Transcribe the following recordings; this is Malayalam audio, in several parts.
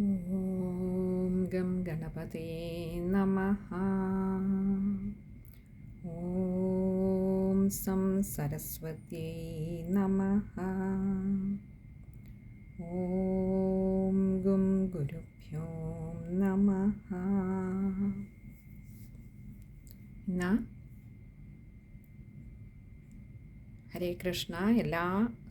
ഓം ഗം ഗണപതേ നമഃ. ഓം സം സരസ്വത്യൈ നമഃ. ഓം ഗും ഗുരുഭ്യോ നമഃ. ഇന്ന് ഹരേ കൃഷ്ണ. എല്ലാ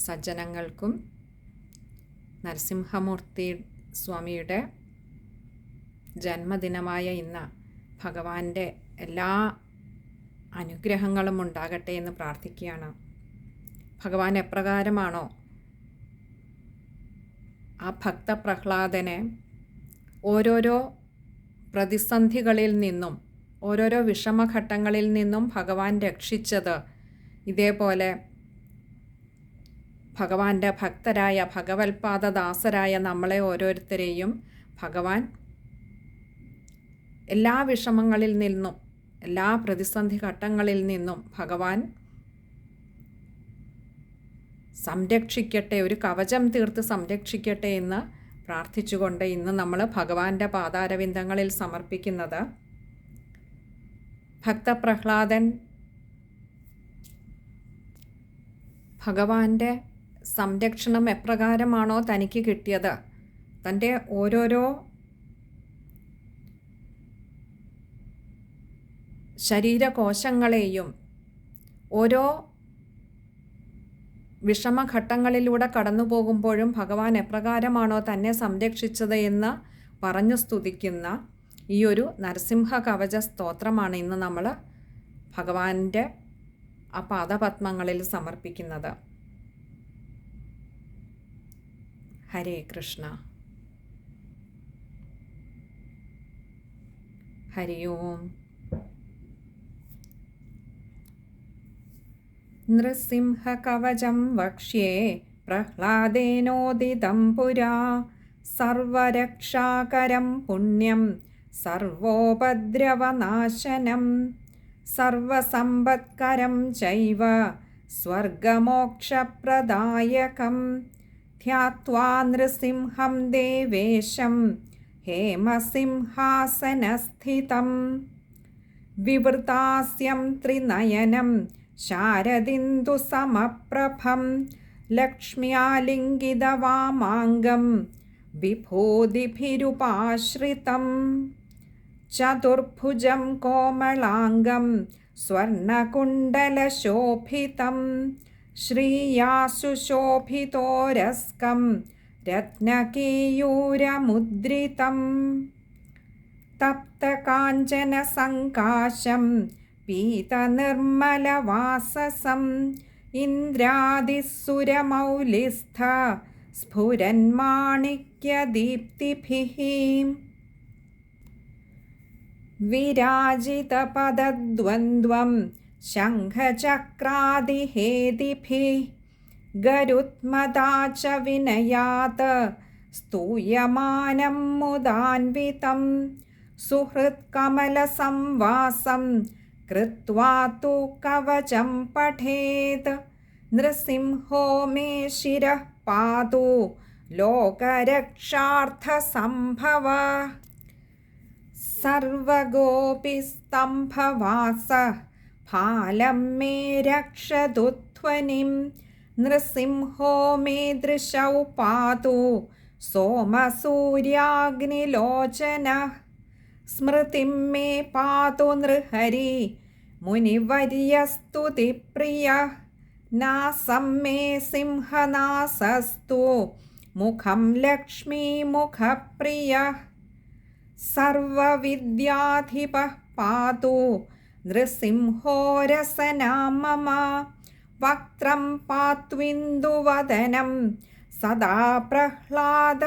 സജ്ജനങ്ങൾക്കും നരസിംഹമൂർത്തി സ്വാമിയുടെ ജന്മദിനമായ ഇന്ന് ഭഗവാന്റെ എല്ലാ അനുഗ്രഹങ്ങളും ഉണ്ടാകട്ടെ എന്ന് പ്രാർത്ഥിക്കുകയാണ്. ഭഗവാൻ എപ്രകാരമാണോ ആ ഭക്തപ്രഹ്ലാദനെ ഓരോരോ പ്രതിസന്ധികളിൽ നിന്നും ഓരോരോ വിഷമഘട്ടങ്ങളിൽ നിന്നും ഭഗവാൻ രക്ഷിച്ചത്, ഇതേപോലെ ഭഗവാന്റെ ഭക്തരായ ഭഗവത്പാദദാസരായ നമ്മളെ ഓരോരുത്തരെയും ഭഗവാൻ എല്ലാ വിഷമങ്ങളിൽ നിന്നും എല്ലാ പ്രതിസന്ധി ഘട്ടങ്ങളിൽ നിന്നും ഭഗവാൻ സംരക്ഷിക്കട്ടെ, ഒരു കവചം തീർത്ത് സംരക്ഷിക്കട്ടെ എന്ന് പ്രാർത്ഥിച്ചുകൊണ്ട് ഇന്ന് നമ്മൾ ഭഗവാന്റെ പാദാരവിന്ദങ്ങളിൽ സമർപ്പിക്കുന്നത് ഭക്തപ്രഹ്ലാദൻ ഭഗവാന്റെ സംരക്ഷണം എപ്രകാരമാണോ തനിക്ക് കിട്ടിയത്, തൻ്റെ ഓരോരോ ശരീരകോശങ്ങളെയും ഓരോ വിഷമഘട്ടങ്ങളിലൂടെ കടന്നു പോകുമ്പോഴും ഭഗവാൻ എപ്രകാരമാണോ തന്നെ സംരക്ഷിച്ചത് എന്ന് പറഞ്ഞു സ്തുതിക്കുന്ന ഈ ഒരു നരസിംഹ കവച സ്തോത്രമാണ് ഇന്ന് നമ്മൾ ഭഗവാന്റെ ആ പാദപത്മങ്ങളിൽ സമർപ്പിക്കുന്നത്. ഹരേ കൃഷ്ണ. ഹരി ഓം. നൃസിംഹകവചം വക്ഷ്യേ പ്രഹ്ലാദേനോദിതം പുരാ സർവരക്ഷാകരം പുണ്യം സർവോപദ്രവനാശനം സർവസമ്പത്കരം ചൈവ സ്വർഗമോക്ഷപ്രദായകം ധ്യാത്വാ നൃസിംഹം ദേവേശം ഹേമസിംഹാസനസ്ഥിതം വിവൃതാസ്യം ത്രിനയനം ശാരദിന്ദുസമപ്രഭം ലക്ഷ്മ്യാലിംഗിതവാമാംഗം വിഭൂതിഭിരുപാശ്രിതം ചതുർഭുജം കോമളാംഗം സ്വർണകുണ്ടലശോഭിതം ശ്രീയാസുശോഭിതോരസ്കം രത്നകേയൂരമുദ്രിതം തപ്തകാഞ്ചനസങ്കാശം പീതനിർമ്മലവാസസം ഇന്ദ്രാദിസുരമൗലിസ്ഥ സ്ഫുരന്മാണിക്യദീപ്തിഭിः വിരാജിതപദദ്വന്ദ്വം ശംഖചക്രാദിഹേതിഭിः ഗരുത്മദാ ച വിനയാത് സ്തൂയമാനം മുദാന്വിതം സുഹൃത്കമലസംവാസം കൃത്വാ തു കവചം പഠേത് നൃസിംഹോ may ശിരഃ പാതു ലോകരക്ഷാർത്ഥസംഭവഃ സർവഗോപിസ്തംഭവാസഃ ഫാലം may രക്ഷതുധ്വനിം നൃസിംഹോ may ദൃശൗ പാതു സോമസൂര്യാഗ്നിലോചനഃ സ്മൃതിം may പാതു നൃഹരി മുനിവർയസ്തുതിപ്രിയഃ നാസം may സിംഹനാസസ്തു മുഖം ലക്ഷ്മീമുഖപ്രിയഃ സർവവിദ്യാധിപഃ പാതു നൃസിംഹോ രസനാ മമ വക്ത്രം പാത്വിന്ദുവദനം സദാ പ്രഹ്ലാദവന്ദിതഃ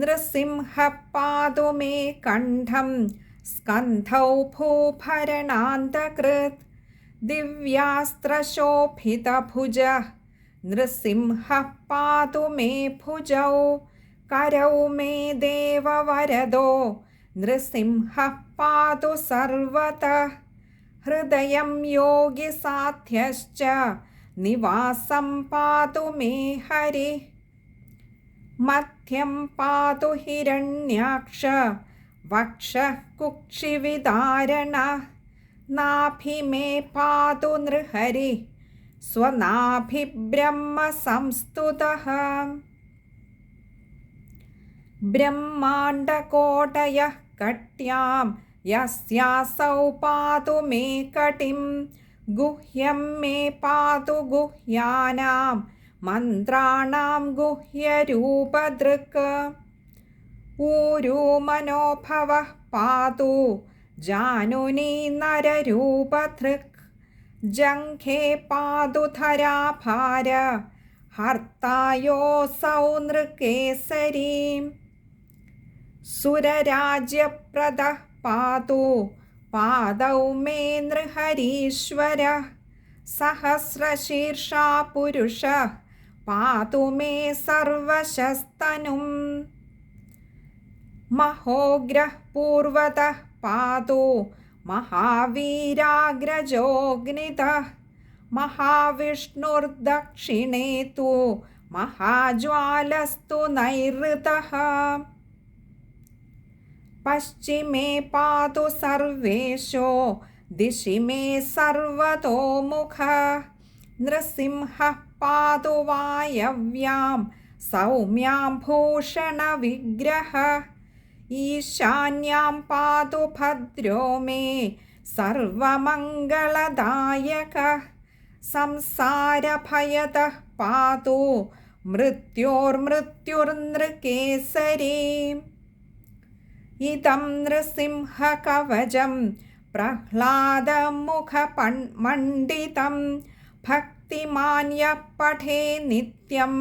നൃസിംഹ പാതു മേ കണ്ഠം സ്കന്ധൗ ഭൂഭരണാന്തകൃത് ദിവ്യാസ്ത്രശോഭിതഭുജഃ നൃസിംഹ പാതു മേ ഭുജൗ करौ मे देववरदो नृसिंहः पातु सर्वतः हृदयं योगिसाध्यश्च निवासं पातु मे हरिः മധ്യം പാതു Hiranyaksha വക്ഷഃ കുക്ഷിവിദാരണഃ നാഭിമേ പാതു നൃഹരി സ്വനാഭിബ്രഹ്മ സംസ്തുതഃ ബ്രഹ്മാണ്ഡകോടയഃ കട്യാം യസ്യാസൗ പാതു may കടിം ഗുഹ്യം may പാതു ഗുഹ്യാനാം മന്ത്രാണാം ഗുഹ്യരൂപദൃക് ഊരു മനോഭവഃ പാതു ജാനുനി നരരൂപധൃക് ജംഘേ പാതു ധരാഭാര ഹർത്തായോസൗ നൃകേസരീ സുരരാജ്യപ്രദഃ പാതു പാദൗ may നൃഹരീശ്വരഃ സഹസ്രശീർഷാ പുരുഷഃ പാതു may സർവശസ്തനും മഹോഗ്രഃ പൂർവതഃ പാതു മഹാവീരാഗ്രജോഗ്നിതഃ മഹാവിഷ്ണുർദക്ഷിണേ തു മഹാജ്വാലസ്തു നൈഋതഃ പശ്ചിമേ പാതു സർവേശോ ദിശി മേ സർവതോമുഖഃ നൃസിംഹഃ പാതു വായവ്യാം സൗമ്യാം ഭൂഷണവിഗ്രഹഃ ഈശാന്യാം പാതു ഭദ്രോ മേ സർവമംഗളദായകഃ സംസാരഭയതഃ പാതു മൃത്യോർമൃത്യുർനൃകേസരീ ഇദം നൃസിംഹകവചം പ്രഹ്ലാദമുഖമണ്ഡിതം ഭക്തിമാൻ യഃ പഠേ നിത്യം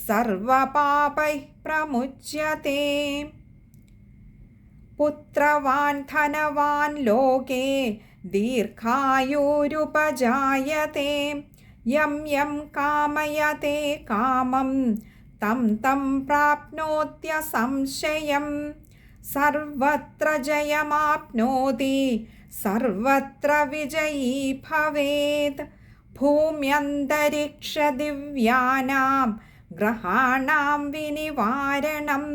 സർവപാപൈഃ പ്രമുച്യതേ പുത്രവാൻ ധനവാൻ ലോകേ ദീർഘായുരുപജായതേ യം യം കാമയതേ കാമം തം തം പ്രാപ്നോത്യസംശയം സർവത്ര ജയമാപ്നോതി സർവത്ര വിജയീ ഭവേത് ഭൂമ്യന്തരിക്ഷദിവ്യാനാം ഗ്രഹാണാം വിനിവാരണം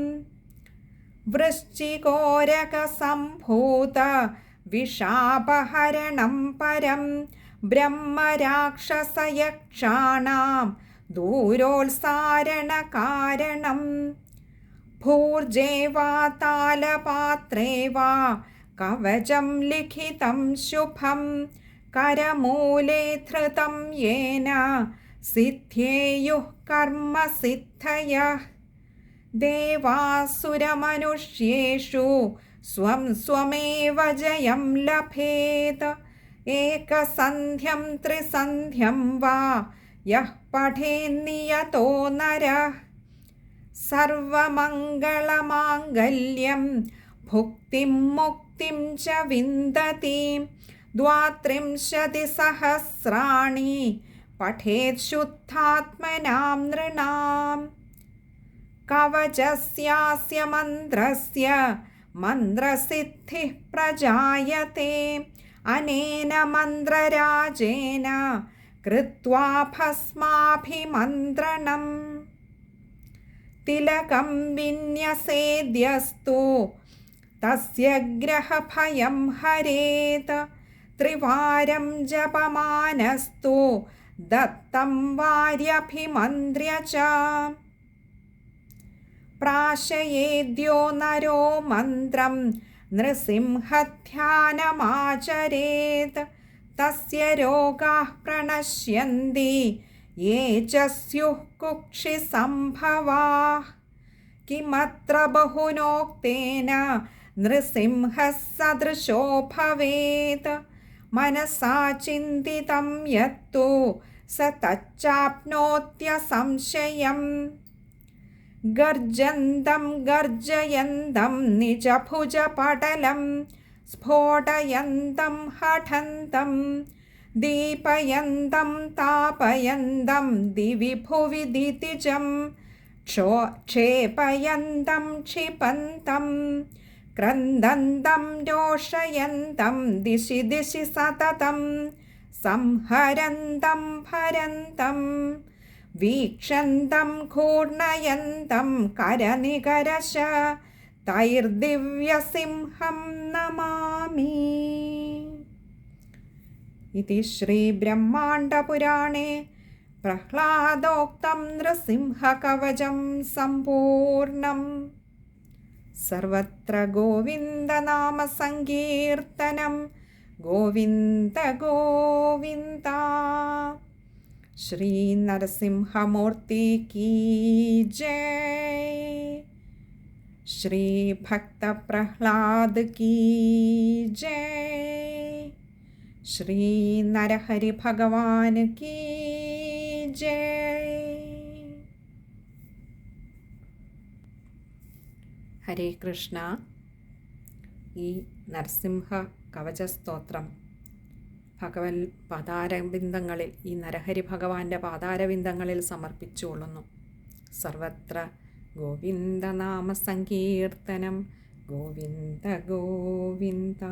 വൃശ്ചികോരകസംഭൂത വിഷാപഹരണം പരം ബ്രഹ്മരാക്ഷസയക്ഷാണാം ദൂരോത്സാരണകാരണം ഭൂർജേവാ താലപാത്രേ വാ കവചം ലിഖിതം ശുഭം കരമൂലേ ധൃതം യേന സിദ്ധ്യേയുഃ കർമ്മസിദ്ധയഃ ദേവാസുരമനുഷ്യേഷു സ്വം സ്വമേവ ജയം ലഭേത് ഏകസന്ധ്യം ത്രിസന്ധ്യം വാ യഃ പഠേന്നിയതോ നരഃ സർവമംഗളമാംഗല്യം ഭുക്തിം മുക്തിം ച വിന്ദതി ദ്വാത്രിംശതി സഹസ്രാണി പഠേത് ശുദ്ധാത്മനാം നൃണാം കവചസ്യാസ്യ മന്ത്രസ്യ മന്ത്രസിദ്ധിഃ പ്രജായത്തെ അനേന മന്ത്രരാജേന കൃത്വാ ഭസ്മാഭിമന്ത്രണം തിലകം വിന്യസേദ്യസ്തു തസ്യ ഗ്രഹഭയം ഹരേത് ത്രിവാരം ജപമാനസ്തു ദത്തം വാര്യഭിമന്ത്ര്യ ച പ്രാശയേദ്യോ നരോ മന്ത്രം നൃസിംഹധ്യാനമാചരേത് തസ്യ രോഗാഃ പ്രണശ്യന്തി യേ ച സ്യുഃ കുക്ഷിസംഭവാഃ കിമത്ര ബഹുനോക്തേന നൃസിംഹഃ സദൃശോ ഭവേത് മനസാ ചിന്തിതം യത്തു സ തച്ചാപ്നോത്യസംശയം ഗർജന്തം ഗർജയന്തം നിജഭുജപടലം സ്ഫോടയന്തം ഹഠന്തം ദീപയന്തം താപയന്തം ദിവി ഭുവി ദിതിജം ക്ഷേപയന്തം ക്ഷിപന്തം ക്രന്ദന്തം രോഷയന്തം ദിശി ദിശി സതതം സംഹരന്തം ഭരന്തം വീക്ഷന്തം ഘൂർണയന്തം കരനികരശ തൈർദിവ്യസിംഹം നമാമി. ഇതി ശ്രീബ്രഹ്മാണ്ഡപുരാണേ പ്രഹ്ലാദോക്തം നൃസിംഹകവചം സമ്പൂർണം. സർവത്ര ഗോവിന്ദനാമസങ്കീർത്തനം. ഗോവിന്ദ ഗോവിന്ദ. ശ്രീ നരസിംഹമൂർത്തി കീ ജയ്. ശ്രീ ഭക്ത പ്രഹ്ലാദ് കീ ജയ്. ശ്രീ നരഹരി ഭഗവാൻ കീ ജയ്. ഹരേ കൃഷ്ണ. ഈ നരസിംഹ കവചസ്തോത്രം ഭഗവൻ പാതാരവിന്ദങ്ങളിൽ, ഈ നരഹരി ഭഗവാന്റെ പാതാരവിന്ദങ്ങളിൽ സമർപ്പിച്ചുകൊള്ളുന്നു. സർവത്ര ഗോവിന്ദനാമ സങ്കീർത്തനം. ഗോവിന്ദ ഗോവിന്ദ.